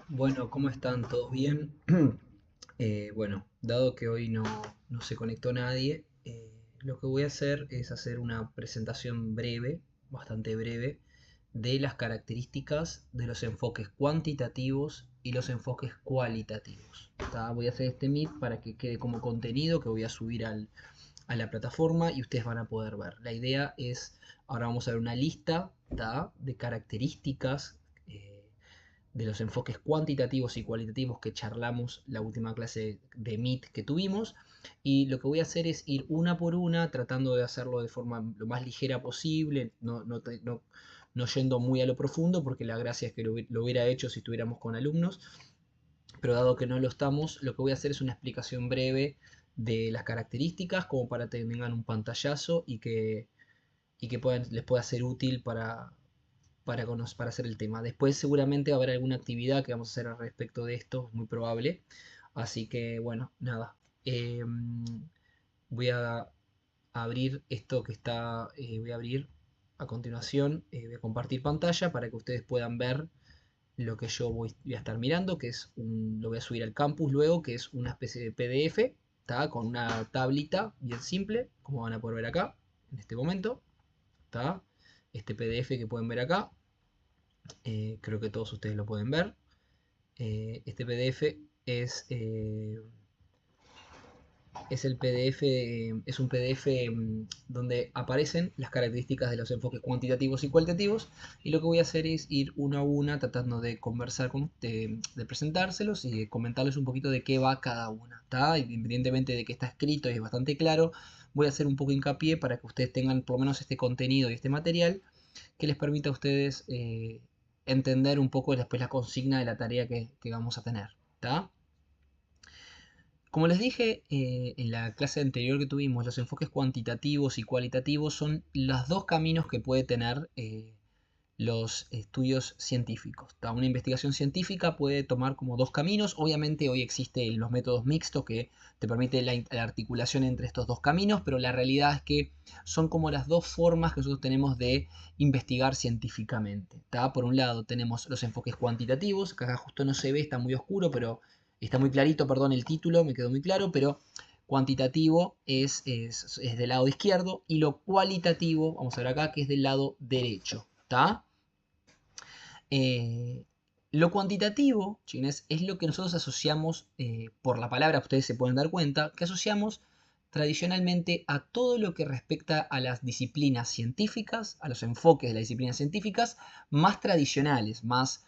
Bueno, ¿cómo están? ¿Todos bien? Bueno, dado que hoy no se conectó nadie, lo que voy a hacer es hacer una presentación breve, bastante breve, de las características de los enfoques cuantitativos y los enfoques cualitativos. ¿Tá? Voy a hacer este Meet para que quede como contenido que voy a subir a la plataforma y ustedes van a poder ver. La idea es, ahora vamos a ver una lista, ¿tá? De características de los enfoques cuantitativos y cualitativos que charlamos la última clase de Meet que tuvimos. Y lo que voy a hacer es ir una por una, tratando de hacerlo de forma lo más ligera posible, no yendo muy a lo profundo, porque la gracia es que lo hubiera hecho si estuviéramos con alumnos. Pero dado que no lo estamos, lo que voy a hacer es una explicación breve de las características, como para que tengan un pantallazo y que les pueda ser útil para hacer el tema. Después seguramente habrá alguna actividad que vamos a hacer al respecto de esto, es muy probable. Así que bueno, nada. Voy a abrir esto que está, voy a abrir a continuación, voy a compartir pantalla para que ustedes puedan ver lo que yo voy a estar mirando, que es lo voy a subir al campus luego, que es una especie de PDF, ¿tá? Con una tablita bien simple, como van a poder ver acá, en este momento, ¿tá? Este PDF que pueden ver acá, creo que todos ustedes lo pueden ver. Este PDF es, eh, es el PDF, es un PDF donde aparecen las características de los enfoques cuantitativos y cualitativos, y lo que voy a hacer es ir una a una tratando de conversar de presentárselos y de comentarles un poquito de qué va cada una, ¿tá? Independientemente de que está escrito y es bastante claro, voy a hacer un poco de hincapié para que ustedes tengan por lo menos este contenido y este material que les permita a ustedes entender un poco después la consigna de la tarea que vamos a tener, ¿tá? Como les dije en la clase anterior que tuvimos, los enfoques cuantitativos y cualitativos son los dos caminos que puede tener los estudios científicos. ¿Tá? Una investigación científica puede tomar como dos caminos. Obviamente hoy existen los métodos mixtos que te permiten la articulación entre estos dos caminos, pero la realidad es que son como las dos formas que nosotros tenemos de investigar científicamente. ¿Tá? Por un lado tenemos los enfoques cuantitativos, que acá justo no se ve, está muy oscuro, pero está muy clarito, perdón, el título me quedó muy claro, pero cuantitativo es del lado izquierdo y lo cualitativo, vamos a ver acá, que es del lado derecho. ¿Tá? Eh, lo cuantitativo, chines, es lo que nosotros asociamos, por la palabra ustedes se pueden dar cuenta, que asociamos tradicionalmente a todo lo que respecta a las disciplinas científicas, a los enfoques de las disciplinas científicas más tradicionales, más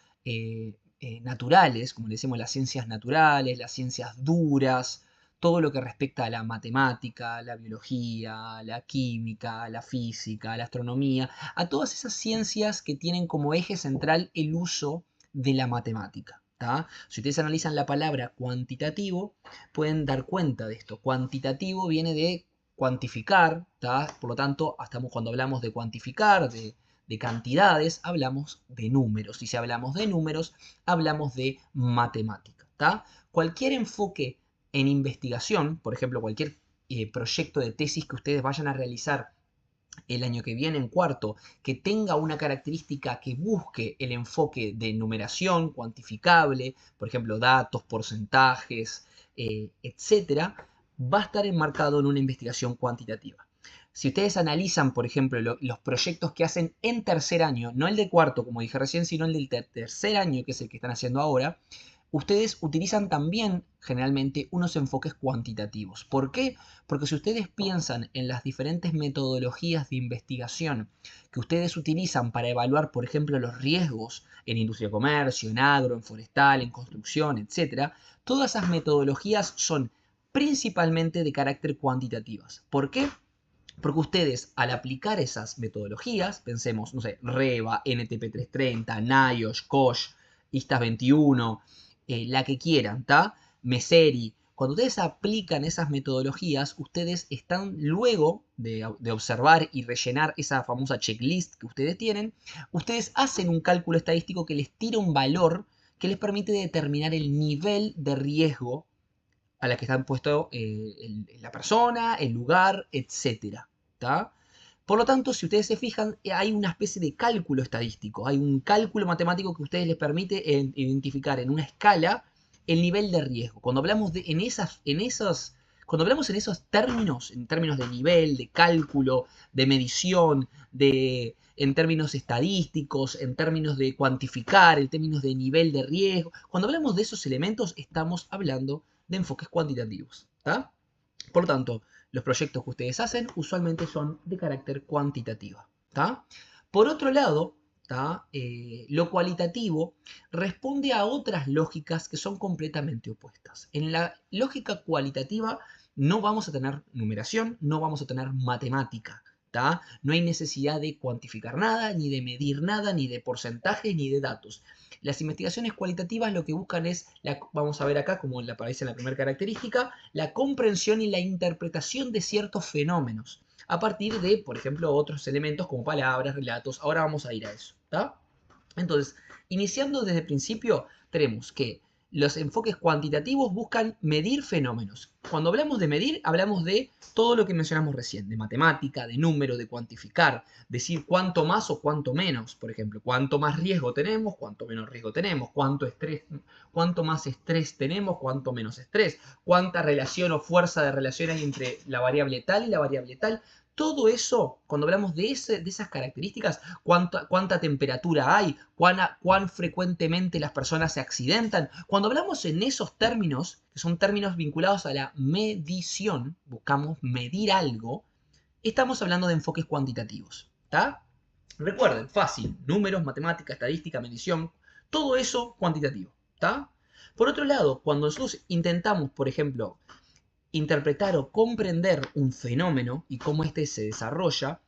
naturales, como le decimos las ciencias naturales, las ciencias duras, todo lo que respecta a la matemática, la biología, la química, la física, la astronomía, a todas esas ciencias que tienen como eje central el uso de la matemática. ¿Tá? Si ustedes analizan la palabra cuantitativo, pueden dar cuenta de esto. Cuantitativo viene de cuantificar, ¿tá? Por lo tanto, cuando hablamos de cuantificar, de cantidades, hablamos de números. Y si hablamos de números, hablamos de matemática. ¿Tá? Cualquier enfoque en investigación, por ejemplo, cualquier proyecto de tesis que ustedes vayan a realizar el año que viene en cuarto, que tenga una característica que busque el enfoque de numeración cuantificable, por ejemplo, datos, porcentajes, etcétera, va a estar enmarcado en una investigación cuantitativa. Si ustedes analizan, por ejemplo, los proyectos que hacen en tercer año, no el de cuarto, como dije recién, sino el del tercer año, que es el que están haciendo ahora, ustedes utilizan también generalmente unos enfoques cuantitativos. ¿Por qué? Porque si ustedes piensan en las diferentes metodologías de investigación que ustedes utilizan para evaluar, por ejemplo, los riesgos en industria de comercio, en agro, en forestal, en construcción, etc., todas esas metodologías son principalmente de carácter cuantitativas. ¿Por qué? Porque ustedes, al aplicar esas metodologías, pensemos, no sé, REVA, NTP330, NIOSH, COSH, ISTAS 21, la que quieran, ¿tá? Meseri. Cuando ustedes aplican esas metodologías, ustedes están luego de observar y rellenar esa famosa checklist que ustedes tienen, ustedes hacen un cálculo estadístico que les tira un valor que les permite determinar el nivel de riesgo a la que están puesto la persona, el lugar, etcétera. ¿Tá? Por lo tanto, si ustedes se fijan, hay una especie de cálculo estadístico, hay un cálculo matemático que a ustedes les permite identificar en una escala el nivel de riesgo. Cuando hablamos cuando hablamos en términos de nivel, de cálculo, de medición, en términos estadísticos, en términos de cuantificar, en términos de nivel de riesgo, cuando hablamos de esos elementos, estamos hablando de enfoques cuantitativos, ¿tá? Por lo tanto, los proyectos que ustedes hacen usualmente son de carácter cuantitativo, ¿tá? Por otro lado, ¿tá? Lo cualitativo responde a otras lógicas que son completamente opuestas. En la lógica cualitativa no vamos a tener numeración, no vamos a tener matemática, ¿tá? No hay necesidad de cuantificar nada, ni de medir nada, ni de porcentajes, ni de datos. Las investigaciones cualitativas lo que buscan es, vamos a ver acá, como aparece en la primera característica, la comprensión y la interpretación de ciertos fenómenos a partir de, por ejemplo, otros elementos como palabras, relatos. Ahora vamos a ir a eso, ¿tá? Entonces, iniciando desde el principio, tenemos que los enfoques cuantitativos buscan medir fenómenos. Cuando hablamos de medir, hablamos de todo lo que mencionamos recién, de matemática, de número, de cuantificar, decir cuánto más o cuánto menos, por ejemplo, cuánto más riesgo tenemos, cuánto menos riesgo tenemos, cuánto más estrés tenemos, cuánto menos estrés, cuánta relación o fuerza de relación hay entre la variable tal y la variable tal. Todo eso, cuando hablamos de esas características, cuánta temperatura hay, cuán frecuentemente las personas se accidentan, cuando hablamos en esos términos, que son términos vinculados a la medición, buscamos medir algo, estamos hablando de enfoques cuantitativos, ¿tá? Recuerden, fácil, números, matemática, estadística, medición, todo eso cuantitativo, ¿tá? Por otro lado, cuando nosotros intentamos, por ejemplo, interpretar o comprender un fenómeno y cómo éste se desarrolla,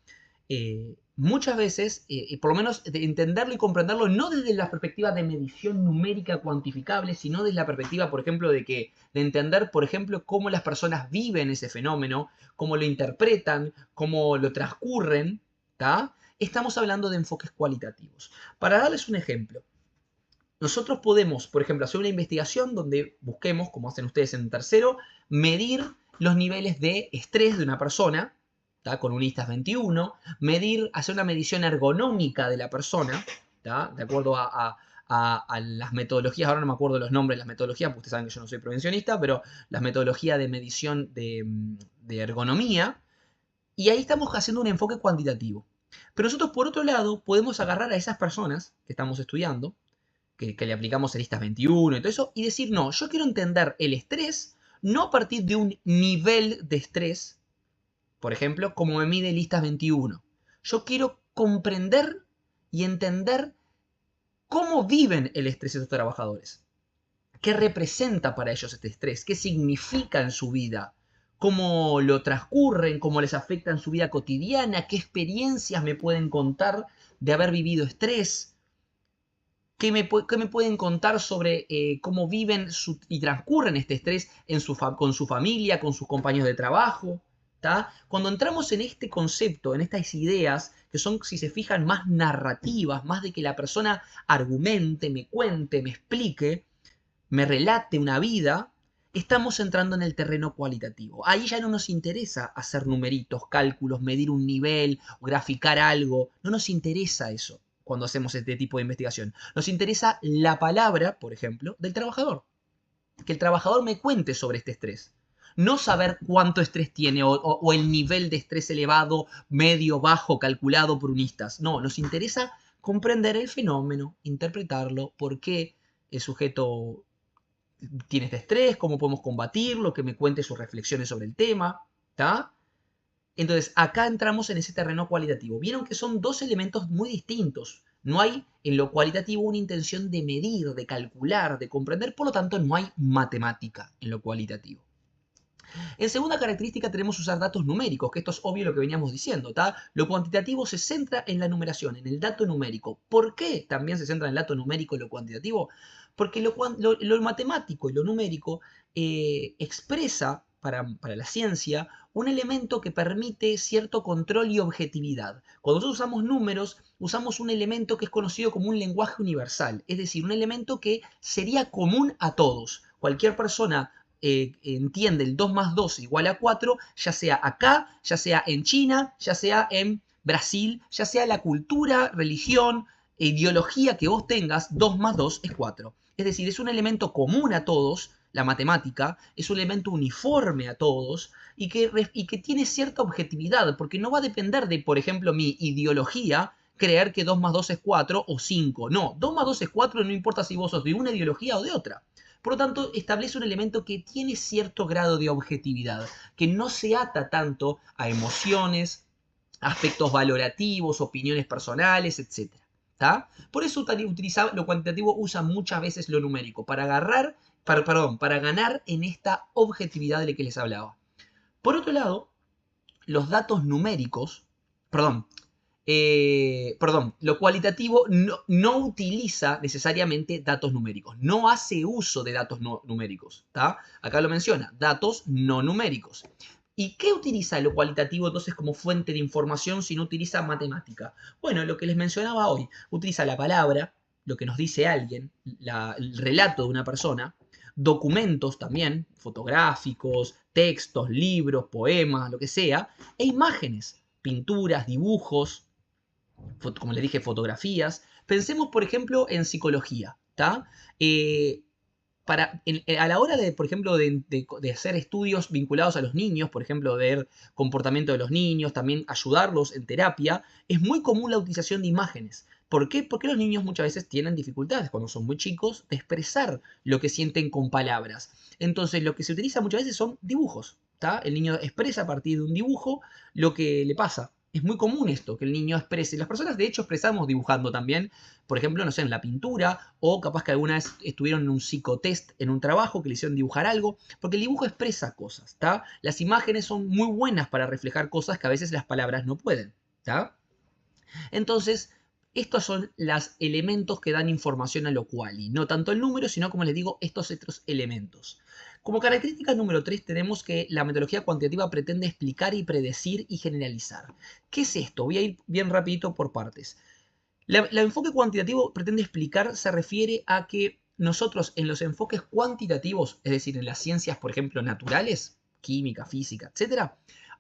muchas veces, por lo menos de entenderlo y comprenderlo no desde la perspectiva de medición numérica cuantificable, sino desde la perspectiva, por ejemplo, de entender, por ejemplo, cómo las personas viven ese fenómeno, cómo lo interpretan, cómo lo transcurren, ¿tá? Estamos hablando de enfoques cualitativos. Para darles un ejemplo, nosotros podemos, por ejemplo, hacer una investigación donde busquemos, como hacen ustedes en tercero, medir los niveles de estrés de una persona, ¿tá? Con un ISTAS 21, hacer una medición ergonómica de la persona, ¿tá? De acuerdo a las metodologías, ahora no me acuerdo los nombres de las metodologías, porque ustedes saben que yo no soy prevencionista, pero las metodologías de medición de ergonomía, y ahí estamos haciendo un enfoque cuantitativo. Pero nosotros, por otro lado, podemos agarrar a esas personas que estamos estudiando, que le aplicamos el ISTAS 21 y todo eso, y decir, no, yo quiero entender el estrés no a partir de un nivel de estrés, por ejemplo, como me mide el ISTAS 21. Yo quiero comprender y entender cómo viven el estrés estos trabajadores. ¿Qué representa para ellos este estrés? ¿Qué significa en su vida? ¿Cómo lo transcurren? ¿Cómo les afecta en su vida cotidiana? ¿Qué experiencias me pueden contar de haber vivido estrés? ¿Qué me pueden contar sobre cómo viven y transcurren este estrés con su familia, con sus compañeros de trabajo? ¿Tá? Cuando entramos en este concepto, en estas ideas, que son, si se fijan, más narrativas, más de que la persona argumente, me cuente, me explique, me relate una vida, estamos entrando en el terreno cualitativo. Ahí ya no nos interesa hacer numeritos, cálculos, medir un nivel, graficar algo. No nos interesa eso cuando hacemos este tipo de investigación. Nos interesa la palabra, por ejemplo, del trabajador. Que el trabajador me cuente sobre este estrés. No saber cuánto estrés tiene o el nivel de estrés elevado, medio, bajo, calculado por unistas. No, nos interesa comprender el fenómeno, interpretarlo, por qué el sujeto tiene este estrés, cómo podemos combatirlo, que me cuente sus reflexiones sobre el tema, ¿tá? Entonces, acá entramos en ese terreno cualitativo. Vieron que son dos elementos muy distintos. No hay en lo cualitativo una intención de medir, de calcular, de comprender, por lo tanto no hay matemática en lo cualitativo. En segunda característica tenemos usar datos numéricos, que esto es obvio lo que veníamos diciendo, ¿tá? Lo cuantitativo se centra en la numeración, en el dato numérico. ¿Por qué también se centra en el dato numérico y lo cuantitativo? Porque lo matemático y lo numérico expresa para la ciencia un elemento que permite cierto control y objetividad. Cuando nosotros usamos números, usamos un elemento que es conocido como un lenguaje universal, es decir, un elemento que sería común a todos. Cualquier persona entiende el 2 más 2 igual a 4, ya sea acá, ya sea en China, ya sea en Brasil, ya sea la cultura, religión, ideología que vos tengas, 2 más 2 es 4. Es decir, es un elemento común a todos, la matemática, es un elemento uniforme a todos y que tiene cierta objetividad, porque no va a depender de, por ejemplo, mi ideología, creer que 2 más 2 es 4 o 5. No, 2 más 2 es 4, no importa si vos sos de una ideología o de otra. Por lo tanto, establece un elemento que tiene cierto grado de objetividad, que no se ata tanto a emociones, aspectos valorativos, opiniones personales, etc. ¿Tá? Por eso lo cuantitativo usa muchas veces lo numérico, para ganar en esta objetividad de la que les hablaba. Por otro lado, los datos numéricos, perdón, lo cualitativo no utiliza necesariamente datos numéricos, no hace uso de datos numéricos, ¿tá? Acá lo menciona, datos no numéricos. ¿Y qué utiliza lo cualitativo entonces como fuente de información si no utiliza matemática? Bueno, lo que les mencionaba hoy, utiliza la palabra, lo que nos dice alguien, el relato de una persona, documentos también, fotográficos, textos, libros, poemas, lo que sea, e imágenes, pinturas, dibujos, como les dije, fotografías. Pensemos, por ejemplo, en psicología, ¿tá? A la hora de, por ejemplo, de hacer estudios vinculados a los niños, por ejemplo, ver comportamiento de los niños, también ayudarlos en terapia, es muy común la utilización de imágenes. ¿Por qué? Porque los niños muchas veces tienen dificultades, cuando son muy chicos, de expresar lo que sienten con palabras. Entonces, lo que se utiliza muchas veces son dibujos, ¿tá? El niño expresa a partir de un dibujo lo que le pasa. Es muy común esto, que el niño exprese. Las personas, de hecho, expresamos dibujando también, por ejemplo, no sé, en la pintura, o capaz que alguna vez estuvieron en un psicotest, en un trabajo, que le hicieron dibujar algo, porque el dibujo expresa cosas, ¿tá? Las imágenes son muy buenas para reflejar cosas que a veces las palabras no pueden, ¿tá? Entonces, estos son los elementos que dan información a lo quali, no tanto el número, sino, como les digo, estos otros elementos. Como característica número 3 tenemos que la metodología cuantitativa pretende explicar y predecir y generalizar. ¿Qué es esto? Voy a ir bien rapidito por partes. El enfoque cuantitativo pretende explicar, se refiere a que nosotros en los enfoques cuantitativos, es decir, en las ciencias, por ejemplo, naturales, química, física, etc.,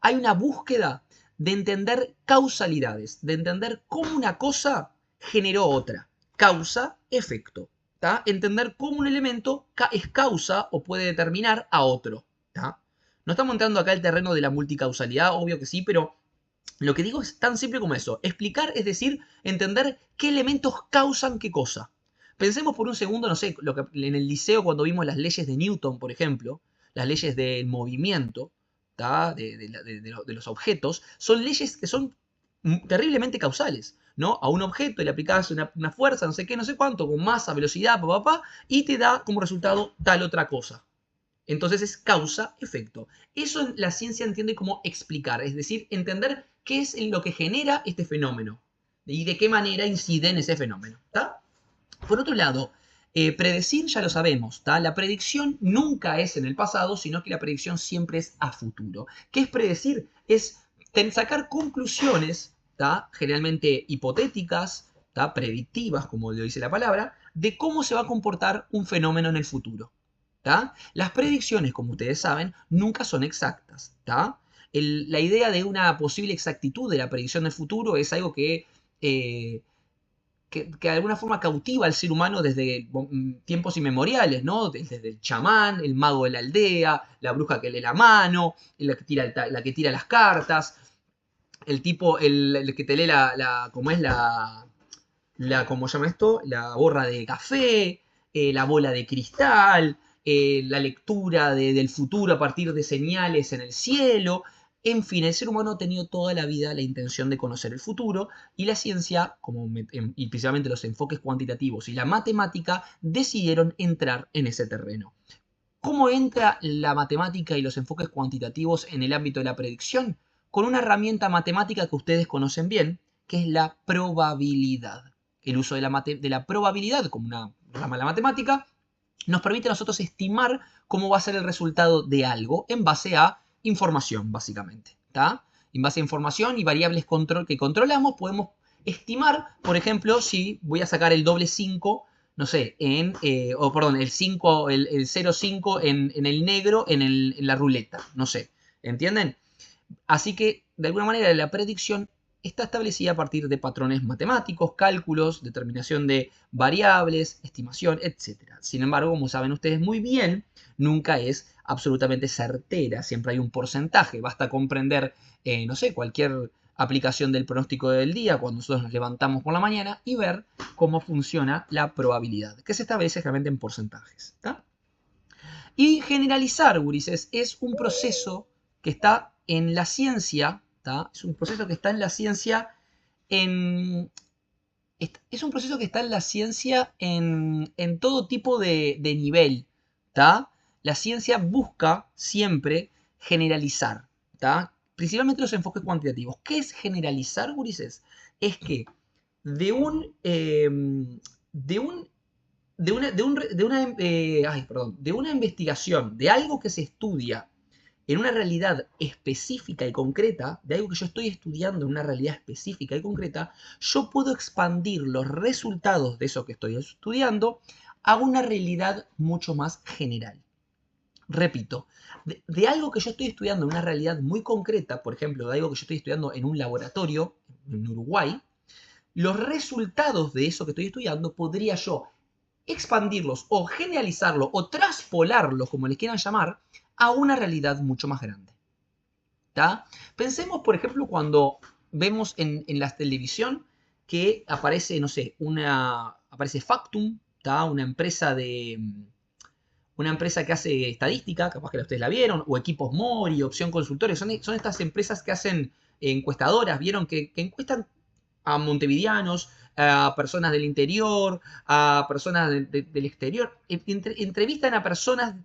hay una búsqueda de entender causalidades, de entender cómo una cosa generó otra. Causa, efecto. ¿Tá? Entender cómo un elemento es causa o puede determinar a otro. ¿Tá? No estamos entrando acá al terreno de la multicausalidad, obvio que sí, pero lo que digo es tan simple como eso. Explicar, es decir, entender qué elementos causan qué cosa. Pensemos por un segundo, no sé, en el liceo cuando vimos las leyes de Newton, por ejemplo, las leyes del movimiento, de los objetos, son leyes que son terriblemente causales, ¿no? A un objeto le aplicas una fuerza, no sé qué, no sé cuánto, con masa, velocidad, y te da como resultado tal otra cosa. Entonces es causa-efecto. Eso la ciencia entiende como explicar, es decir, entender qué es lo que genera este fenómeno y de qué manera incide en ese fenómeno. ¿Tá? Por otro lado, predecir ya lo sabemos, ¿tá? La predicción nunca es en el pasado, sino que la predicción siempre es a futuro. ¿Qué es predecir? Es sacar conclusiones, ¿tá? Generalmente hipotéticas, ¿tá? Predictivas, como lo dice la palabra, de cómo se va a comportar un fenómeno en el futuro. ¿Tá? Las predicciones, como ustedes saben, nunca son exactas. ¿Tá? La idea de una posible exactitud de la predicción del futuro es algo que de alguna forma cautiva al ser humano desde tiempos inmemoriales, ¿no? Desde el chamán, el mago de la aldea, la bruja que lee la mano, la que tira las cartas, el tipo, el que te lee ¿cómo es ¿cómo se llama esto? La borra de café, la bola de cristal, la lectura del futuro a partir de señales en el cielo. En fin, el ser humano ha tenido toda la vida la intención de conocer el futuro y la ciencia, y precisamente los enfoques cuantitativos y la matemática, decidieron entrar en ese terreno. ¿Cómo entra la matemática y los enfoques cuantitativos en el ámbito de la predicción? Con una herramienta matemática que ustedes conocen bien, que es la probabilidad. El uso de la probabilidad como una rama de la matemática nos permite a nosotros estimar cómo va a ser el resultado de algo en base a información, básicamente. ¿Tá? En base a información y variables que controlamos, podemos estimar, por ejemplo, si voy a sacar el doble 5, no sé, el 5, el 0,5 en el negro en la ruleta, no sé. ¿Entienden? Así que, de alguna manera, la predicción está establecida a partir de patrones matemáticos, cálculos, determinación de variables, estimación, etc. Sin embargo, como saben ustedes muy bien, nunca es absolutamente certera, siempre hay un porcentaje, basta comprender, no sé, cualquier aplicación del pronóstico del día cuando nosotros nos levantamos por la mañana y ver cómo funciona la probabilidad, que se establece realmente en porcentajes. ¿Tá? Y generalizar, gurises, es un proceso que está en la ciencia, ¿tá? Es un proceso que está en la ciencia es un proceso que está en la ciencia en todo tipo de nivel, ¿tá? La ciencia busca siempre generalizar, ¿tá? Principalmente los enfoques cuantitativos. ¿Qué es generalizar, gurises? Es que de un, de un de una investigación, de algo que se estudia en una realidad específica y concreta, de algo que yo estoy estudiando en una realidad específica y concreta, yo puedo expandir los resultados de eso que estoy estudiando a una realidad mucho más general. Repito, de algo que yo estoy estudiando en una realidad muy concreta, por ejemplo, de algo que yo estoy estudiando en un laboratorio en Uruguay, los resultados de eso que estoy estudiando podría yo expandirlos o generalizarlos o traspolarlos, como les quieran llamar, a una realidad mucho más grande. ¿Tá? Pensemos, por ejemplo, cuando vemos en la televisión que aparece, no sé, aparece Factum, ¿tá? Una empresa que hace estadística, capaz que ustedes la vieron, o Equipos Mori, Opción Consultores, son estas empresas que hacen encuestadoras, vieron que encuestan a montevideanos, a personas del interior, a personas del exterior. Entrevistan a personas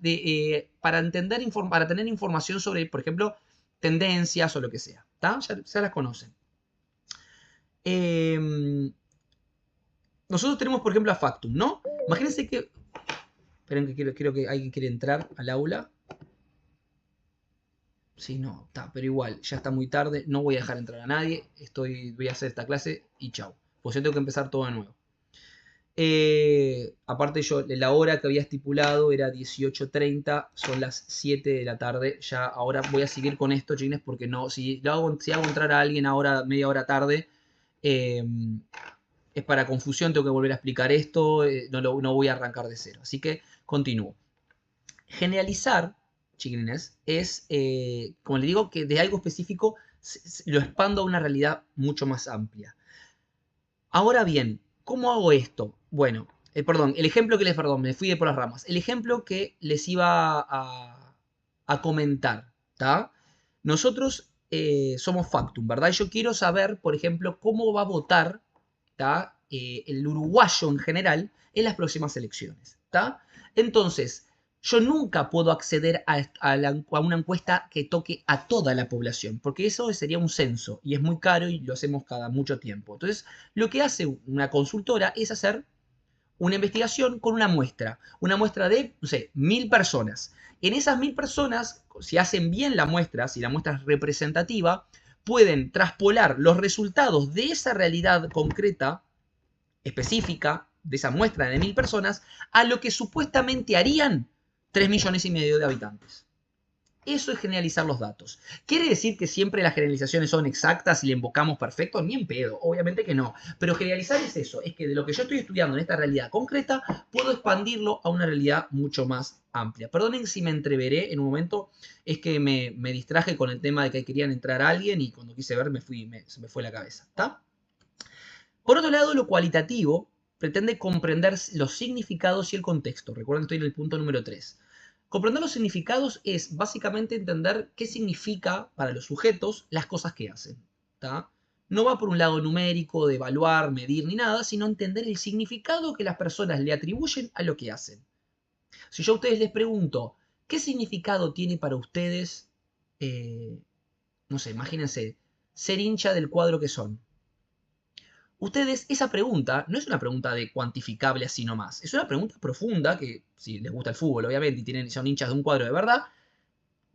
para tener información sobre, por ejemplo, tendencias o lo que sea. Ya las conocen. Nosotros tenemos, por ejemplo, a Factum, ¿no? Imagínense que... Esperen que quiero que alguien quiere entrar al aula. Sí, no, está, pero igual, ya está muy tarde, no voy a dejar entrar a nadie, voy a hacer esta clase y chau. Pues yo tengo que empezar todo de nuevo. Aparte yo, la hora que había estipulado era 18:30, son las 7 de la tarde. Ya ahora voy a seguir con esto, chines, porque no, si hago entrar a alguien ahora media hora tarde, es para confusión, tengo que volver a explicar esto, no voy a arrancar de cero. Así que continúo. Generalizar, chiquilines, es, como les digo, que de algo específico lo expando a una realidad mucho más amplia. Ahora bien, ¿cómo hago esto? Bueno, el ejemplo que me fui de por las ramas. El ejemplo que les iba a comentar, ¿tá? Nosotros somos Factum, ¿verdad? Y yo quiero saber, por ejemplo, cómo va a votar, ¿tá? El uruguayo en general en las próximas elecciones, ¿tá? Entonces, yo nunca puedo acceder a una encuesta que toque a toda la población, porque eso sería un censo y es muy caro y lo hacemos cada mucho tiempo. Entonces, lo que hace una consultora es hacer una investigación con una muestra de, no sé, 1000 personas. En esas 1000 personas, si hacen bien la muestra, si la muestra es representativa, pueden traspolar los resultados de esa realidad concreta, específica, de esa muestra de 1000 personas, a lo que supuestamente harían 3,5 millones de habitantes. Eso es generalizar los datos. ¿Quiere decir que siempre las generalizaciones son exactas y le invocamos perfecto? Ni en pedo, obviamente que no. Pero generalizar es eso, es que de lo que yo estoy estudiando en esta realidad concreta, puedo expandirlo a una realidad mucho más amplia. Perdonen si me entreveré en un momento, es que me distraje con el tema de que querían entrar a alguien y cuando quise ver se me fue la cabeza. ¿Está? Por otro lado, lo cualitativo pretende comprender los significados y el contexto. Recuerden que estoy en el punto número 3. Comprender los significados es básicamente entender qué significa para los sujetos las cosas que hacen. ¿Tá? No va por un lado numérico, de evaluar, medir ni nada, sino entender el significado que las personas le atribuyen a lo que hacen. Si yo a ustedes les pregunto, ¿qué significado tiene para ustedes, no sé, imagínense, ser hincha del cuadro que son? Ustedes, esa pregunta no es una pregunta de cuantificable así nomás. Es una pregunta profunda que, si les gusta el fútbol, obviamente, y son hinchas de un cuadro de verdad,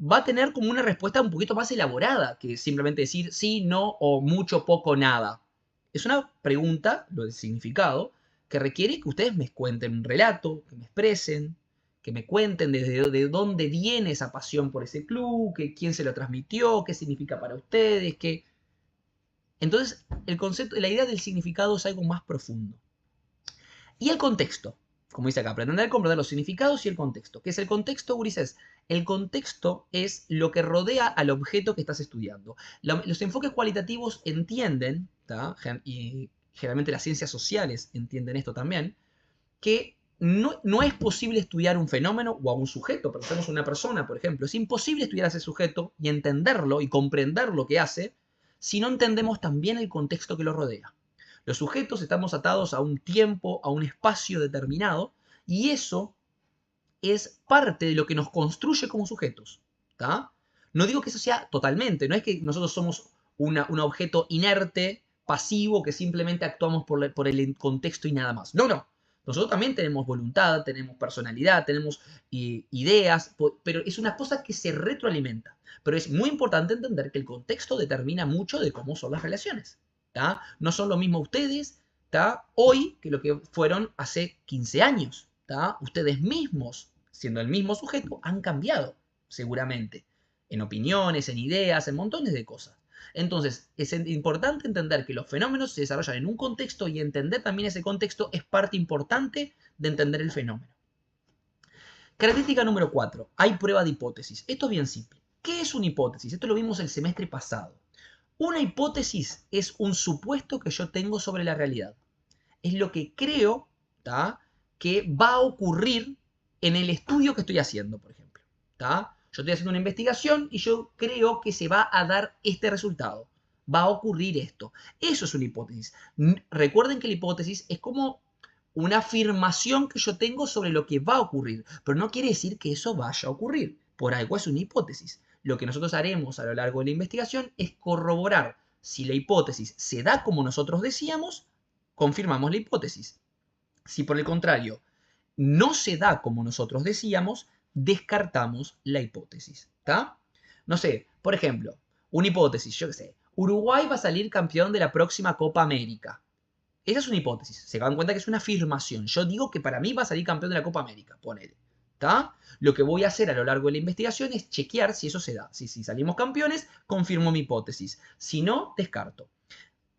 va a tener como una respuesta un poquito más elaborada que simplemente decir sí, no o mucho, poco, nada. Es una pregunta, lo del significado, que requiere que ustedes me cuenten un relato, que me expresen, que me cuenten de dónde viene esa pasión por ese club, quién se lo transmitió, qué significa para ustedes, Entonces, el concepto, la idea del significado es algo más profundo. Y el contexto, como dice acá, pretender comprender los significados y el contexto. ¿Qué es el contexto, Ulises? El contexto es lo que rodea al objeto que estás estudiando. Los enfoques cualitativos entienden, ¿tá? Y generalmente las ciencias sociales entienden esto también, que no es posible estudiar un fenómeno o a un sujeto. Pensemos en una persona, por ejemplo. Es imposible estudiar a ese sujeto y entenderlo y comprender lo que hace si no entendemos también el contexto que lo rodea. Los sujetos estamos atados a un tiempo, a un espacio determinado, y eso es parte de lo que nos construye como sujetos. ¿Tá? No digo que eso sea totalmente, no es que nosotros somos un objeto inerte, pasivo, que simplemente actuamos por el contexto y nada más. No, no. Nosotros también tenemos voluntad, tenemos personalidad, tenemos ideas, pero es una cosa que se retroalimenta. Pero es muy importante entender que el contexto determina mucho de cómo son las relaciones. ¿Tá? No son lo mismo ustedes, ¿tá? Hoy que lo que fueron hace 15 años. ¿Tá? Ustedes mismos, siendo el mismo sujeto, han cambiado, seguramente, en opiniones, en ideas, en montones de cosas. Entonces, es importante entender que los fenómenos se desarrollan en un contexto y entender también ese contexto es parte importante de entender el fenómeno. Característica número 4. Hay prueba de hipótesis. Esto es bien simple. ¿Qué es una hipótesis? Esto lo vimos el semestre pasado. Una hipótesis es un supuesto que yo tengo sobre la realidad. Es lo que creo, ¿tá?, que va a ocurrir en el estudio que estoy haciendo, por ejemplo. ¿Tá? Yo estoy haciendo una investigación y yo creo que se va a dar este resultado. Va a ocurrir esto. Eso es una hipótesis. Recuerden que la hipótesis es como una afirmación que yo tengo sobre lo que va a ocurrir, pero no quiere decir que eso vaya a ocurrir. Por algo es una hipótesis. Lo que nosotros haremos a lo largo de la investigación es corroborar si la hipótesis se da como nosotros decíamos, confirmamos la hipótesis. Si por el contrario no se da como nosotros decíamos, descartamos la hipótesis. ¿Tá? No sé, por ejemplo, una hipótesis, yo qué sé, Uruguay va a salir campeón de la próxima Copa América. Esa es una hipótesis, se dan cuenta que es una afirmación. Yo digo que para mí va a salir campeón de la Copa América, ponele. ¿Tá? Lo que voy a hacer a lo largo de la investigación es chequear si eso se da. Si salimos campeones, confirmo mi hipótesis. Si no, descarto.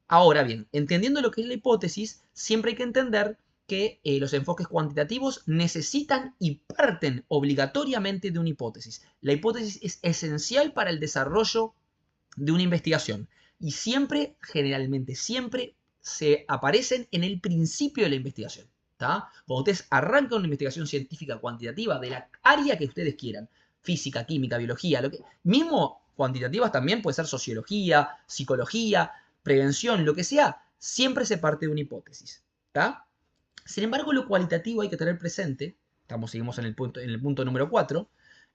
Ahora bien, entendiendo lo que es la hipótesis, siempre hay que entender que los enfoques cuantitativos necesitan y parten obligatoriamente de una hipótesis. La hipótesis es esencial para el desarrollo de una investigación y siempre, generalmente siempre, se aparecen en el principio de la investigación. ¿Tá? Cuando ustedes arrancan una investigación científica cuantitativa de la área que ustedes quieran, física, química, biología, mismo cuantitativas también puede ser sociología, psicología, prevención, lo que sea, siempre se parte de una hipótesis. ¿Tá? Sin embargo, lo cualitativo hay que tener presente, seguimos en el punto número 4,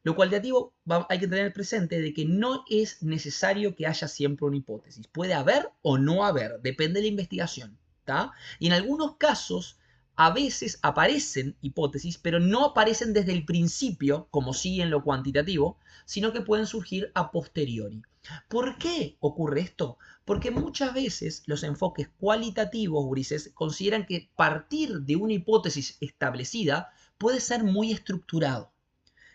lo cualitativo hay que tener presente de que no es necesario que haya siempre una hipótesis. Puede haber o no haber, depende de la investigación. ¿Tá? Y en algunos casos, a veces aparecen hipótesis, pero no aparecen desde el principio, como sí en lo cuantitativo, sino que pueden surgir a posteriori. ¿Por qué ocurre esto? Porque muchas veces los enfoques cualitativos, Ulises, consideran que partir de una hipótesis establecida puede ser muy estructurado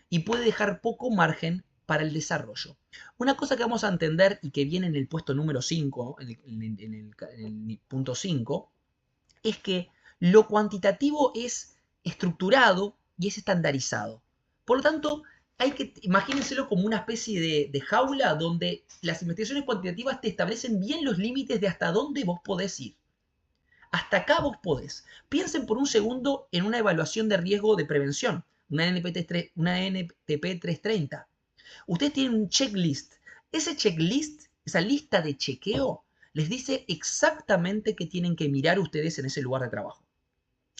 y puede dejar poco margen para el desarrollo. Una cosa que vamos a entender y que viene en el puesto número 5, en el punto 5, es que lo cuantitativo es estructurado y es estandarizado. Por lo tanto, imagínenselo como una especie de jaula donde las investigaciones cuantitativas te establecen bien los límites de hasta dónde vos podés ir. Hasta acá vos podés. Piensen por un segundo en una evaluación de riesgo de prevención, una NTP 330. Ustedes tienen un checklist. Ese checklist, esa lista de chequeo, les dice exactamente qué tienen que mirar ustedes en ese lugar de trabajo.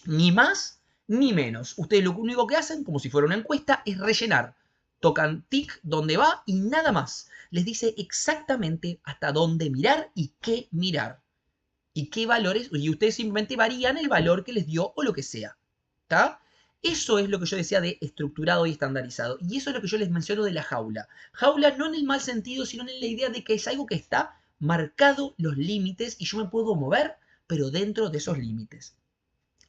Ni más ni menos. Ustedes lo único que hacen, como si fuera una encuesta, es rellenar. Tocan tic donde va y nada más. Les dice exactamente hasta dónde mirar y qué mirar. Y qué valores, y ustedes simplemente varían el valor que les dio o lo que sea. ¿Está? Eso es lo que yo decía de estructurado y estandarizado. Y eso es lo que yo les menciono de la jaula. Jaula no en el mal sentido, sino en la idea de que es algo que está marcado los límites y yo me puedo mover, pero dentro de esos límites.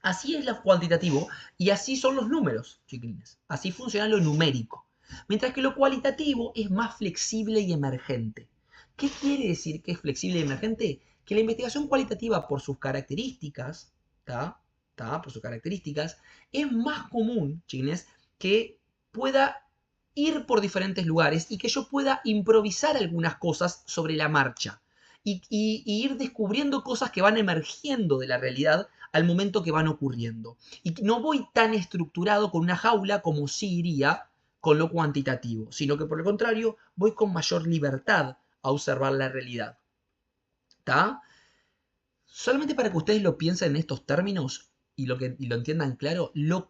Así es lo cuantitativo y así son los números, chiquilines. Así funciona lo numérico. Mientras que lo cualitativo es más flexible y emergente. ¿Qué quiere decir que es flexible y emergente? que la investigación cualitativa por sus características, ¿tá? Por sus características, es más común, chiquines, que pueda ir por diferentes lugares y que yo pueda improvisar algunas cosas sobre la marcha y ir descubriendo cosas que van emergiendo de la realidad al momento que van ocurriendo. Y no voy tan estructurado con una jaula como sí iría con lo cuantitativo, sino que por el contrario voy con mayor libertad a observar la realidad. ¿Está? Solamente para que ustedes lo piensen en estos términos y lo entiendan claro, lo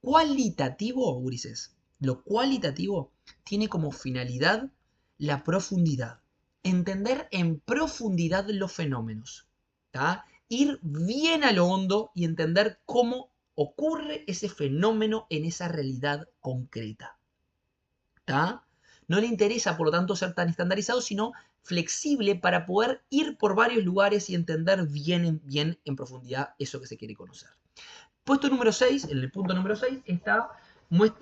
cualitativo, gurises, lo cualitativo tiene como finalidad la profundidad. Entender en profundidad los fenómenos. ¿Tá? Ir bien a lo hondo y entender cómo ocurre ese fenómeno en esa realidad concreta. ¿Tá? No le interesa, por lo tanto, ser tan estandarizado, sino flexible para poder ir por varios lugares y entender bien en profundidad eso que se quiere conocer. Puesto número 6, en el punto número 6, está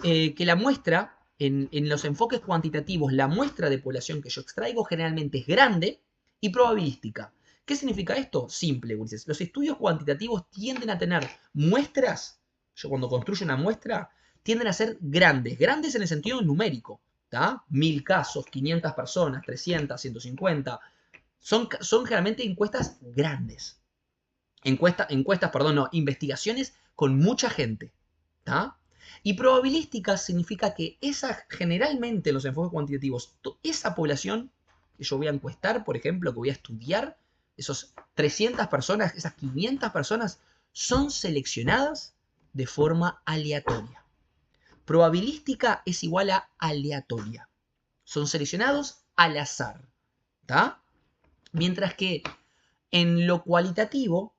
que la muestra, en los enfoques cuantitativos, la muestra de población que yo extraigo generalmente es grande y probabilística. ¿Qué significa esto? Simple, Ulises. Los estudios cuantitativos tienden a tener muestras, yo cuando construyo una muestra, tienden a ser grandes. Grandes en el sentido numérico. ¿Tá? 1000 casos, 500 personas, 300, 150. Son generalmente encuestas grandes. Investigaciones con mucha gente. ¿Tá? Y probabilística significa que generalmente en los enfoques cuantitativos, esa población que yo voy a encuestar, por ejemplo, que voy a estudiar, esas 300 personas, esas 500 personas, son seleccionadas de forma aleatoria. Probabilística es igual a aleatoria. Son seleccionados al azar. ¿Tá? Mientras que en lo cualitativo,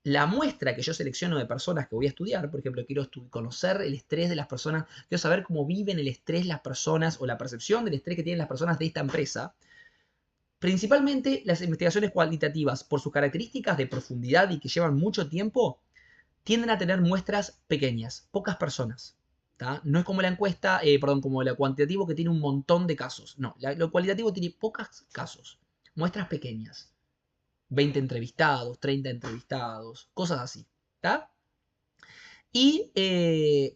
la muestra que yo selecciono de personas que voy a estudiar, por ejemplo, quiero conocer el estrés de las personas, quiero saber cómo viven el estrés las personas o la percepción del estrés que tienen las personas de esta empresa. Principalmente las investigaciones cualitativas, por sus características de profundidad y que llevan mucho tiempo, tienden a tener muestras pequeñas, pocas personas. ¿Tá? No es como la encuesta, como lo cuantitativo que tiene un montón de casos. No, lo cualitativo tiene pocos casos, muestras pequeñas. 20 entrevistados, 30 entrevistados, cosas así. ¿Tá? Y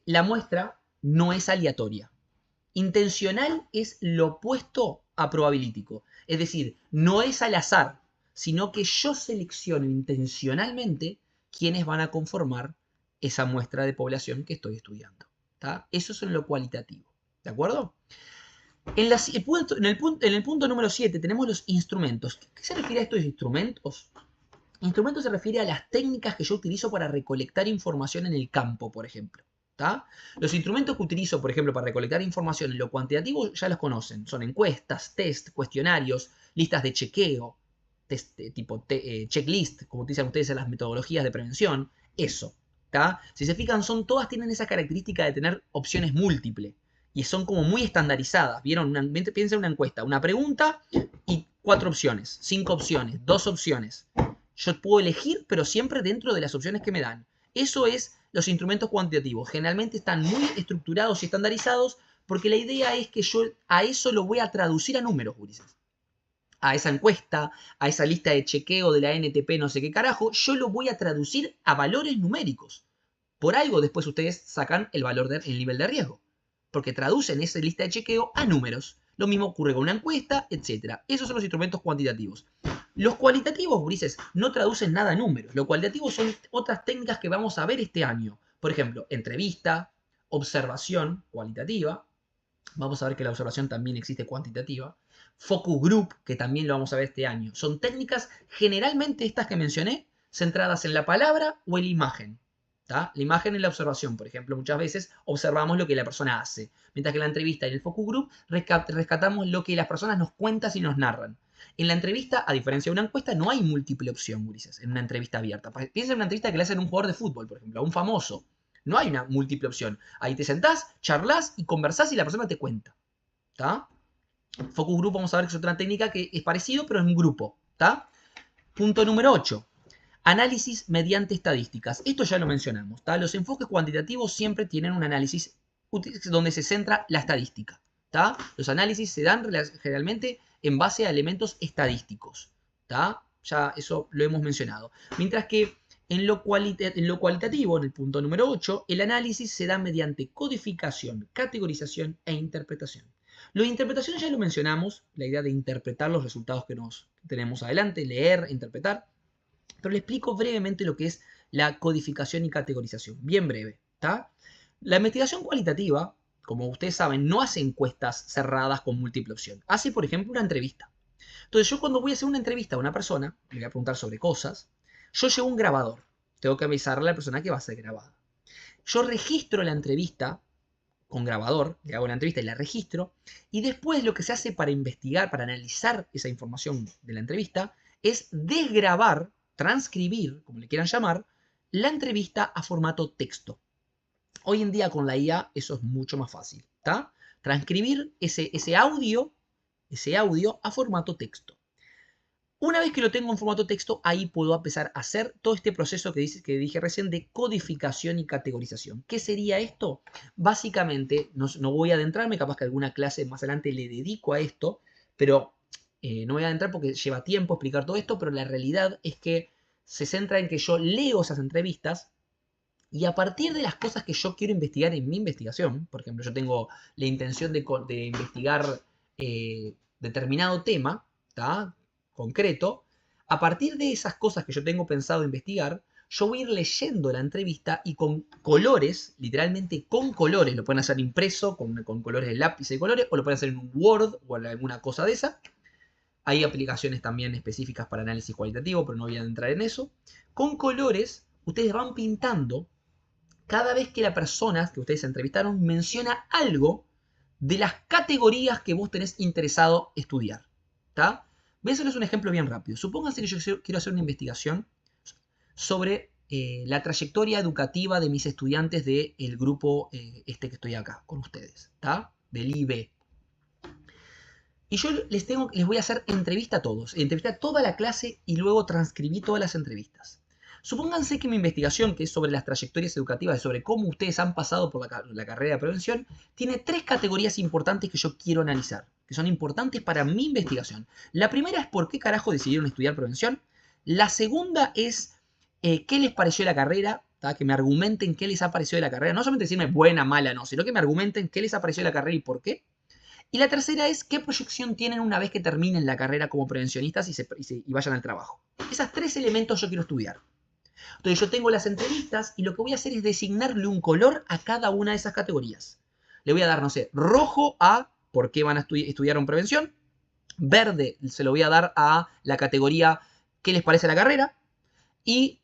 la muestra no es aleatoria. Intencional es lo opuesto a probabilítico. Es decir, no es al azar, sino que yo selecciono intencionalmente quiénes van a conformar esa muestra de población que estoy estudiando. ¿Tá? Eso es en lo cualitativo. ¿De acuerdo? En el punto número 7 tenemos los instrumentos. ¿Qué se refiere a estos instrumentos? Instrumentos se refiere a las técnicas que yo utilizo para recolectar información en el campo, por ejemplo. ¿Tá? Los instrumentos que utilizo, por ejemplo, para recolectar información en lo cuantitativo ya los conocen. Son encuestas, test, cuestionarios, listas de chequeo, checklist, como utilizan ustedes en las metodologías de prevención. Eso. ¿Tá? Si se fijan, todas tienen esa característica de tener opciones múltiples. Y son como muy estandarizadas. ¿Vieron? Piensen en una encuesta. Una pregunta y 4 opciones, 5 opciones, 2 opciones. Yo puedo elegir, pero siempre dentro de las opciones que me dan. Eso es los instrumentos cuantitativos. Generalmente están muy estructurados y estandarizados porque la idea es que yo a eso lo voy a traducir a números, Ulises. A esa encuesta, a esa lista de chequeo de la NTP no sé qué carajo, yo lo voy a traducir a valores numéricos. Por algo después ustedes sacan el nivel de riesgo. Porque traducen esa lista de chequeo a números. Lo mismo ocurre con una encuesta, etc. Esos son los instrumentos cuantitativos. Los cualitativos, Ulises, no traducen nada a números. Los cualitativos son otras técnicas que vamos a ver este año. Por ejemplo, entrevista, observación cualitativa. Vamos a ver que la observación también existe cuantitativa. Focus group, que también lo vamos a ver este año. Son técnicas, generalmente estas que mencioné, centradas en la palabra o en la imagen. ¿Tá? La imagen en la observación, por ejemplo, muchas veces observamos lo que la persona hace. Mientras que en la entrevista y en el focus group rescatamos lo que las personas nos cuentan y nos narran. En la entrevista, a diferencia de una encuesta, no hay múltiple opción, Ulises, en una entrevista abierta. Piensa en una entrevista que le hacen a un jugador de fútbol, por ejemplo, a un famoso. No hay una múltiple opción. Ahí te sentás, charlas y conversás y la persona te cuenta. ¿Tá? Focus group, vamos a ver que es otra técnica que es parecido, pero en un grupo. ¿Tá? Punto número 8. Análisis mediante estadísticas. Esto ya lo mencionamos. ¿Tá? Los enfoques cuantitativos siempre tienen un análisis donde se centra la estadística. ¿Tá? Los análisis se dan generalmente en base a elementos estadísticos. ¿Tá? Ya eso lo hemos mencionado. Mientras que en lo cualitativo, en el punto número 8, el análisis se da mediante codificación, categorización e interpretación. Lo de interpretación ya lo mencionamos, la idea de interpretar los resultados que tenemos adelante, leer, interpretar. Pero le explico brevemente lo que es la codificación y categorización, bien breve, ¿está? La investigación cualitativa, como ustedes saben, no hace encuestas cerradas con múltiple opción. Hace, por ejemplo, una entrevista. Entonces yo cuando voy a hacer una entrevista a una persona, le voy a preguntar sobre cosas, yo llevo un grabador. Tengo que avisarle a la persona que va a ser grabada. Yo registro la entrevista con grabador, le hago la entrevista y la registro, y después lo que se hace para investigar, para analizar esa información de la entrevista, es desgrabar, transcribir, como le quieran llamar, la entrevista a formato texto. Hoy en día con la IA eso es mucho más fácil, ¿está? Transcribir ese audio a formato texto. Una vez que lo tengo en formato texto, ahí puedo empezar a hacer todo este proceso que dije recién de codificación y categorización. ¿Qué sería esto? Básicamente, no voy a adentrarme, capaz que alguna clase más adelante le dedico a esto, pero no voy a adentrar porque lleva tiempo explicar todo esto, pero la realidad es que se centra en que yo leo esas entrevistas y a partir de las cosas que yo quiero investigar en mi investigación, por ejemplo, yo tengo la intención de investigar determinado tema, ¿tá? Concreto, a partir de esas cosas que yo tengo pensado investigar, yo voy a ir leyendo la entrevista y con colores, literalmente con colores, lo pueden hacer impreso, con colores de lápiz y colores, o lo pueden hacer en un Word o en alguna cosa de esa. Hay aplicaciones también específicas para análisis cualitativo, pero no voy a entrar en eso. Con colores, ustedes van pintando cada vez que la persona que ustedes entrevistaron menciona algo de las categorías que vos tenés interesado estudiar. ¿Está? Voy a hacerles un ejemplo bien rápido. Supónganse que yo quiero hacer una investigación sobre la trayectoria educativa de mis estudiantes del grupo que estoy acá con ustedes, ¿está? Del IB. Y yo les voy a hacer entrevista a todos, entrevisté a toda la clase y luego transcribí todas las entrevistas. Supónganse que mi investigación, que es sobre las trayectorias educativas, sobre cómo ustedes han pasado por la carrera de prevención, tiene 3 categorías importantes que yo quiero analizar, que son importantes para mi investigación. La primera es por qué carajo decidieron estudiar prevención. La segunda es qué les pareció la carrera, ¿tá? Que me argumenten qué les ha parecido de la carrera. No solamente decirme buena, mala, no, sino que me argumenten qué les ha parecido de la carrera y por qué. Y la tercera es qué proyección tienen una vez que terminen la carrera como prevencionistas y vayan al trabajo. Esos 3 elementos yo quiero estudiar. Entonces yo tengo las entrevistas y lo que voy a hacer es designarle un color a cada una de esas categorías. Le voy a dar, no sé, rojo a por qué van a estudiar en prevención. Verde se lo voy a dar a la categoría qué les parece la carrera. Y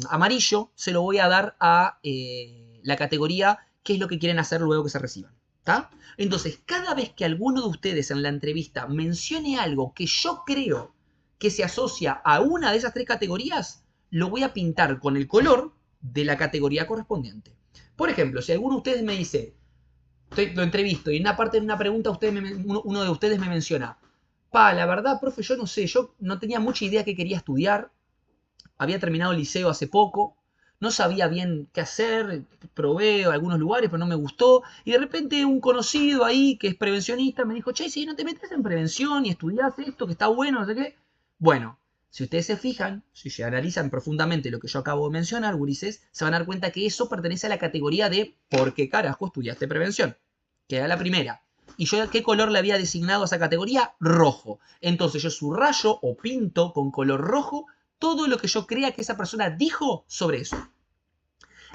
amarillo se lo voy a dar a la categoría qué es lo que quieren hacer luego que se reciban. ¿Está? Entonces, cada vez que alguno de ustedes en la entrevista mencione algo que yo creo que se asocia a una de esas 3 categorías, lo voy a pintar con el color de la categoría correspondiente. Por ejemplo, si alguno de ustedes me dice, lo entrevisto y en una parte de una pregunta uno de ustedes me menciona, la verdad, profe, yo no sé, yo no tenía mucha idea qué quería estudiar, había terminado el liceo hace poco, no sabía bien qué hacer, probé algunos lugares, pero no me gustó. Y de repente un conocido ahí que es prevencionista me dijo, che, si no te metes en prevención y estudias esto, que está bueno, no sé qué. Bueno, si ustedes se fijan, si se analizan profundamente lo que yo acabo de mencionar, gurises, se van a dar cuenta que eso pertenece a la categoría de ¿por qué carajo estudiaste prevención? Que era la primera. ¿Y yo qué color le había designado a esa categoría? Rojo. Entonces yo subrayo o pinto con color rojo todo lo que yo crea que esa persona dijo sobre eso.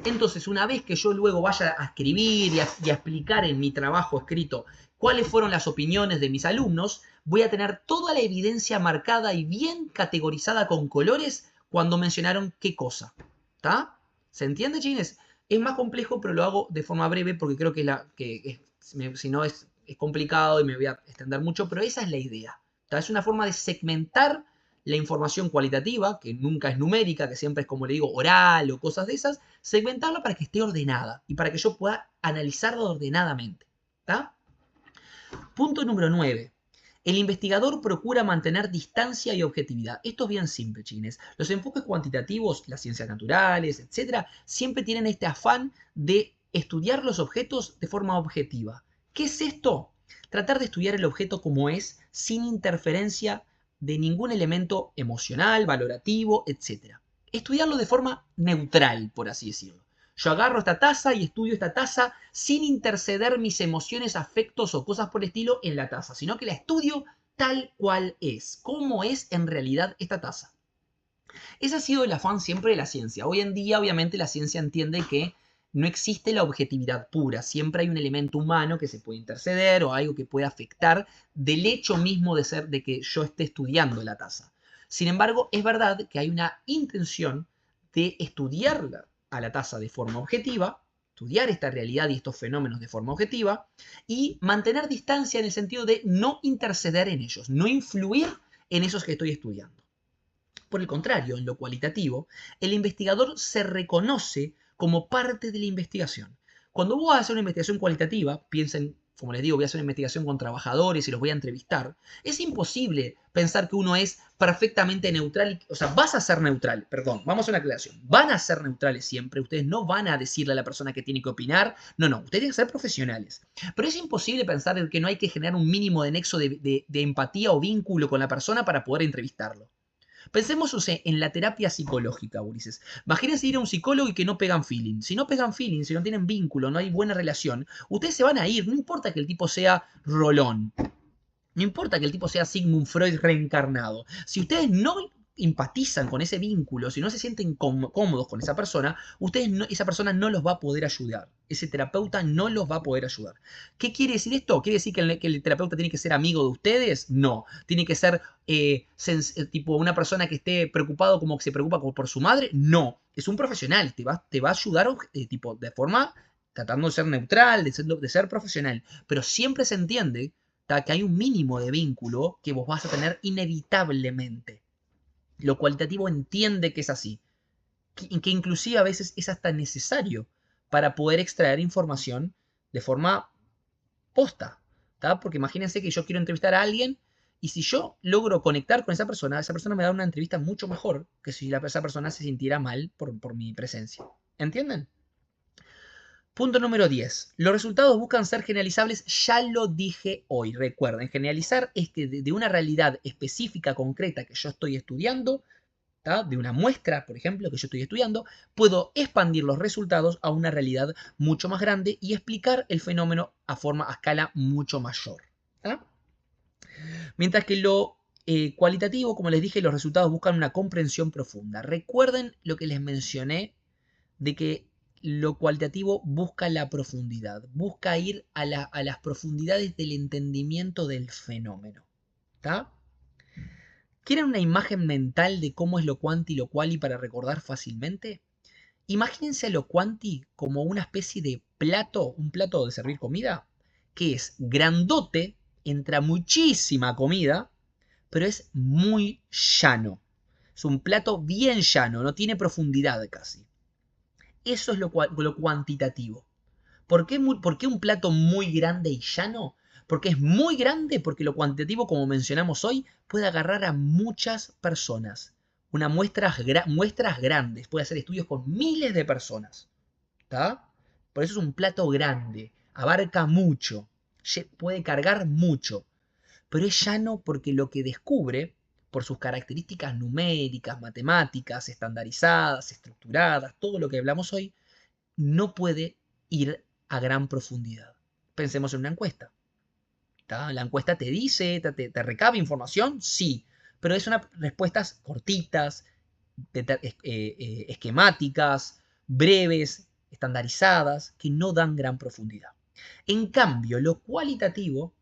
Entonces, una vez que yo luego vaya a escribir y a explicar en mi trabajo escrito cuáles fueron las opiniones de mis alumnos, voy a tener toda la evidencia marcada y bien categorizada con colores cuando mencionaron qué cosa. ¿Está? ¿Se entiende, chines? Es más complejo, pero lo hago de forma breve porque creo que si no es complicado y me voy a extender mucho, pero esa es la idea. ¿Está? Es una forma de segmentar la información cualitativa, que nunca es numérica, que siempre es, como le digo, oral o cosas de esas, segmentarla para que esté ordenada y para que yo pueda analizarla ordenadamente. ¿Está? Punto número 9. El investigador procura mantener distancia y objetividad. Esto es bien simple, chines. Los enfoques cuantitativos, las ciencias naturales, etc., siempre tienen este afán de estudiar los objetos de forma objetiva. ¿Qué es esto? Tratar de estudiar el objeto como es, sin interferencia de ningún elemento emocional, valorativo, etc. Estudiarlo de forma neutral, por así decirlo. Yo agarro esta taza y estudio esta taza sin interceder mis emociones, afectos o cosas por el estilo en la taza, sino que la estudio tal cual es, cómo es en realidad esta taza. Ese ha sido el afán siempre de la ciencia. Hoy en día, obviamente, la ciencia entiende que no existe la objetividad pura. Siempre hay un elemento humano que se puede interceder o algo que puede afectar del hecho mismo de que yo esté estudiando la taza. Sin embargo, es verdad que hay una intención de estudiarla a la taza de forma objetiva, estudiar esta realidad y estos fenómenos de forma objetiva y mantener distancia en el sentido de no interceder en ellos, no influir en esos que estoy estudiando. Por el contrario, en lo cualitativo, el investigador se reconoce como parte de la investigación. Cuando vos vas a hacer una investigación cualitativa, piensen, como les digo, voy a hacer una investigación con trabajadores y los voy a entrevistar, es imposible pensar que uno es perfectamente neutral. O sea, vas a ser neutral, perdón, vamos a hacer una aclaración. Van a ser neutrales siempre, ustedes no van a decirle a la persona que tiene que opinar, no, ustedes tienen que ser profesionales. Pero es imposible pensar que no hay que generar un mínimo de nexo de empatía o vínculo con la persona para poder entrevistarlo. Pensemos en la terapia psicológica, Ulises. Imagínense ir a un psicólogo y que no pegan feeling. Si no pegan feeling, si no tienen vínculo, no hay buena relación, ustedes se van a ir. No importa que el tipo sea Rolón. No importa que el tipo sea Sigmund Freud reencarnado. Si ustedes no empatizan con ese vínculo, si no se sienten cómodos con esa persona, esa persona no los va a poder ayudar. Ese terapeuta no los va a poder ayudar. ¿Qué quiere decir esto? ¿Quiere decir que el terapeuta tiene que ser amigo de ustedes? No. Tiene que ser tipo una persona que esté preocupado como que se preocupa por su madre. No. Es un profesional. Te va a ayudar tipo, de forma tratando de ser neutral, de ser profesional. Pero siempre se entiende que hay un mínimo de vínculo que vos vas a tener inevitablemente. Lo cualitativo entiende que es así, que inclusive a veces es hasta necesario para poder extraer información de forma posta, ¿tá? Porque imagínense que yo quiero entrevistar a alguien y si yo logro conectar con esa persona me da una entrevista mucho mejor que si esa persona se sintiera mal por mi presencia. ¿Entienden? Punto número 10. Los resultados buscan ser generalizables, ya lo dije hoy. Recuerden, generalizar es que de una realidad específica, concreta que yo estoy estudiando, ¿tá? De una muestra, por ejemplo, que yo estoy estudiando, puedo expandir los resultados a una realidad mucho más grande y explicar el fenómeno a escala mucho mayor. ¿Tá? Mientras que lo cualitativo, como les dije, los resultados buscan una comprensión profunda. Recuerden lo que les mencioné de que lo cualitativo busca la profundidad, busca ir a las profundidades del entendimiento del fenómeno. ¿Tá? ¿Quieren una imagen mental de cómo es lo cuanti y lo quali para recordar fácilmente? Imagínense a lo cuanti como una especie de plato, un plato de servir comida, que es grandote, entra muchísima comida, pero es muy llano. Es un plato bien llano, no tiene profundidad casi. Eso es lo cuantitativo. ¿Por qué un plato muy grande y llano? Porque es muy grande, porque lo cuantitativo, como mencionamos hoy, puede agarrar a muchas personas. Muestras grandes, puede hacer estudios con miles de personas. ¿Tá? Por eso es un plato grande, abarca mucho, puede cargar mucho. Pero es llano porque lo que descubre, por sus características numéricas, matemáticas, estandarizadas, estructuradas, todo lo que hablamos hoy, no puede ir a gran profundidad. Pensemos en una encuesta. ¿Tá? La encuesta te dice, te recaba información, sí, pero es unas respuestas cortitas, esquemáticas, breves, estandarizadas, que no dan gran profundidad. En cambio, lo cualitativo,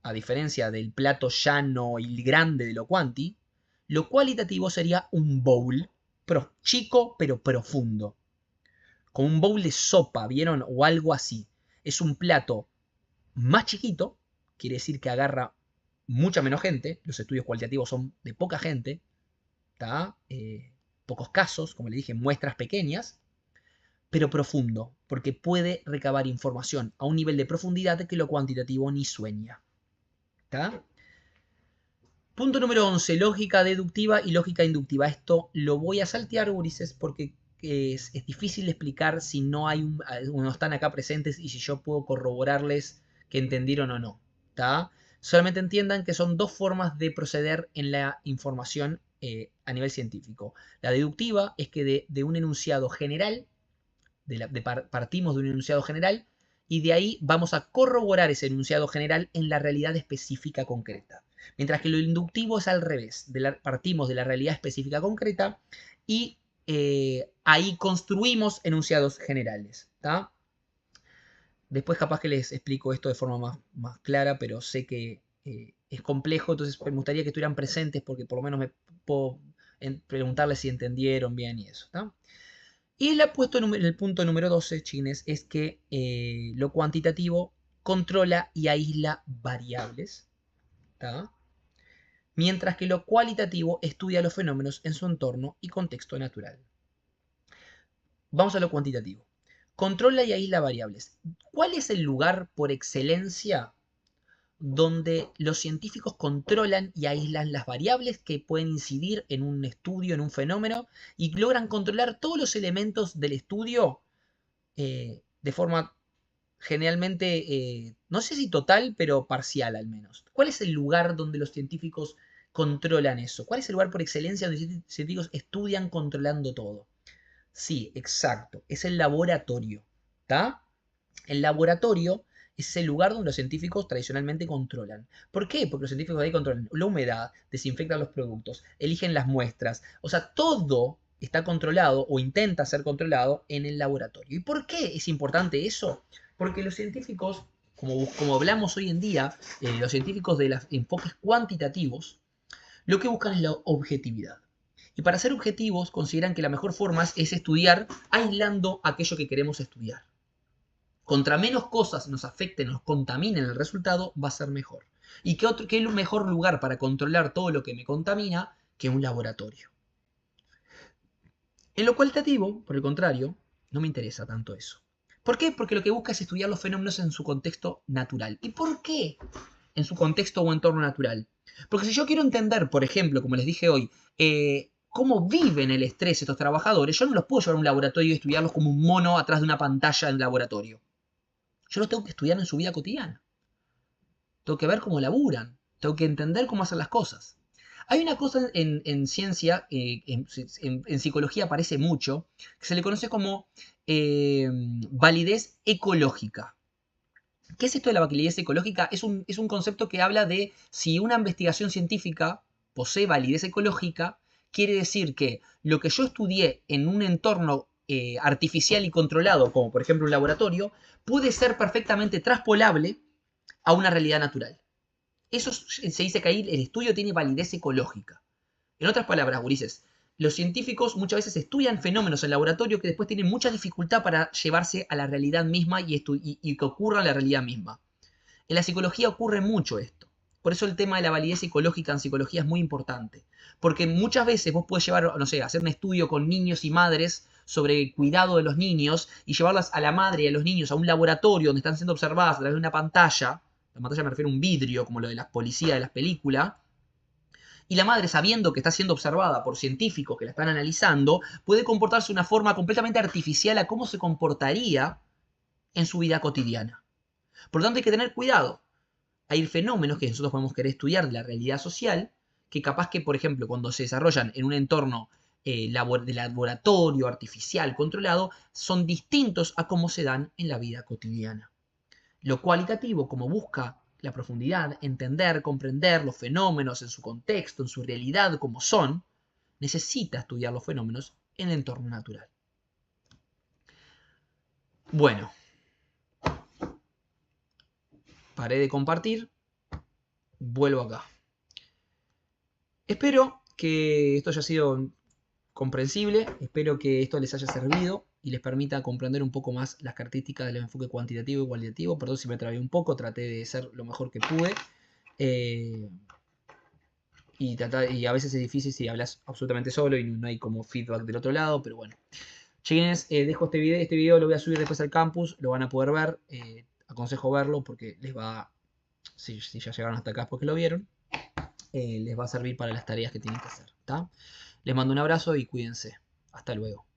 a diferencia del plato llano y grande de lo cuanti, lo cualitativo sería un bowl, chico pero profundo. Como un bowl de sopa, ¿vieron? O algo así. Es un plato más chiquito, quiere decir que agarra mucha menos gente. Los estudios cualitativos son de poca gente, ¿tá? Pocos casos, como le dije, muestras pequeñas, pero profundo, porque puede recabar información a un nivel de profundidad que lo cuantitativo ni sueña. ¿Tá? Punto número 11, lógica deductiva y lógica inductiva. Esto lo voy a saltear, Ulises, porque es difícil de explicar si no están acá presentes y si yo puedo corroborarles que entendieron o no. ¿Tá? Solamente entiendan que son dos formas de proceder en la información a nivel científico. La deductiva es que de un enunciado general, partimos de un enunciado general, y de ahí vamos a corroborar ese enunciado general en la realidad específica concreta. Mientras que lo inductivo es al revés, partimos de la realidad específica concreta y ahí construimos enunciados generales. ¿Tá? Después capaz que les explico esto de forma más clara, pero sé que es complejo, entonces me gustaría que estuvieran presentes porque por lo menos me puedo preguntarles si entendieron bien y eso. ¿Tá? Y el puesto en el punto número 12, chines, es que lo cuantitativo controla y aísla variables, ¿tá? Mientras que lo cualitativo estudia los fenómenos en su entorno y contexto natural. Vamos a lo cuantitativo. Controla y aísla variables. ¿Cuál es el lugar por excelencia donde los científicos controlan y aíslan las variables que pueden incidir en un estudio, en un fenómeno, y logran controlar todos los elementos del estudio de forma generalmente, no sé si total, pero parcial al menos? ¿Cuál es el lugar donde los científicos controlan eso? ¿Cuál es el lugar por excelencia donde los científicos estudian controlando todo? Sí, exacto, es el laboratorio. ¿Está? El laboratorio es el lugar donde los científicos tradicionalmente controlan. ¿Por qué? Porque los científicos ahí controlan la humedad, desinfectan los productos, eligen las muestras. O sea, todo está controlado o intenta ser controlado en el laboratorio. ¿Y por qué es importante eso? Porque los científicos, como hablamos hoy en día, los científicos de los enfoques cuantitativos, lo que buscan es la objetividad. Y para ser objetivos, consideran que la mejor forma es estudiar aislando aquello que queremos estudiar. Contra menos cosas nos afecten, nos contaminen el resultado, va a ser mejor. ¿Y qué mejor lugar para controlar todo lo que me contamina que un laboratorio? En lo cualitativo, por el contrario, no me interesa tanto eso. ¿Por qué? Porque lo que busca es estudiar los fenómenos en su contexto natural. ¿Y por qué en su contexto o entorno natural? Porque si yo quiero entender, por ejemplo, como les dije hoy, cómo viven el estrés estos trabajadores, yo no los puedo llevar a un laboratorio y estudiarlos como un mono atrás de una pantalla en el laboratorio. Yo los tengo que estudiar en su vida cotidiana. Tengo que ver cómo laburan. Tengo que entender cómo hacen las cosas. Hay una cosa en ciencia, en psicología aparece mucho, que se le conoce como validez ecológica. ¿Qué es esto de la validez ecológica? Es un concepto que habla de si una investigación científica posee validez ecológica, quiere decir que lo que yo estudié en un entorno artificial y controlado, como por ejemplo un laboratorio, puede ser perfectamente traspolable a una realidad natural. Eso se dice que ahí el estudio tiene validez ecológica. En otras palabras, gurises, los científicos muchas veces estudian fenómenos en laboratorio que después tienen mucha dificultad para llevarse a la realidad misma y que ocurra en la realidad misma. En la psicología ocurre mucho esto. Por eso el tema de la validez ecológica en psicología es muy importante. Porque muchas veces vos podés llevar, no sé, hacer un estudio con niños y madres sobre el cuidado de los niños y llevarlas a la madre y a los niños a un laboratorio donde están siendo observadas a través de una pantalla. La pantalla me refiero a un vidrio, como lo de las policías de las películas. Y la madre, sabiendo que está siendo observada por científicos que la están analizando, puede comportarse de una forma completamente artificial a cómo se comportaría en su vida cotidiana. Por lo tanto, hay que tener cuidado. Hay fenómenos que nosotros podemos querer estudiar de la realidad social, que capaz que, por ejemplo, cuando se desarrollan en un entorno de laboratorio artificial controlado, son distintos a cómo se dan en la vida cotidiana. Lo cualitativo, como busca la profundidad, entender, comprender los fenómenos en su contexto, en su realidad, como son, necesita estudiar los fenómenos en el entorno natural. Bueno, paré de compartir, vuelvo acá. Espero que esto haya sido comprensible, espero que esto les haya servido y les permita comprender un poco más las características del enfoque cuantitativo y cualitativo. Perdón si me trabé un poco, traté de ser lo mejor que pude. Y a veces es difícil si hablas absolutamente solo y no hay como feedback del otro lado, pero bueno. Chiquines, dejo este video lo voy a subir después al campus, lo van a poder ver, aconsejo verlo porque les va, si ya llegaron hasta acá es porque lo vieron, les va a servir para las tareas que tienen que hacer, ¿tá? Les mando un abrazo y cuídense. Hasta luego.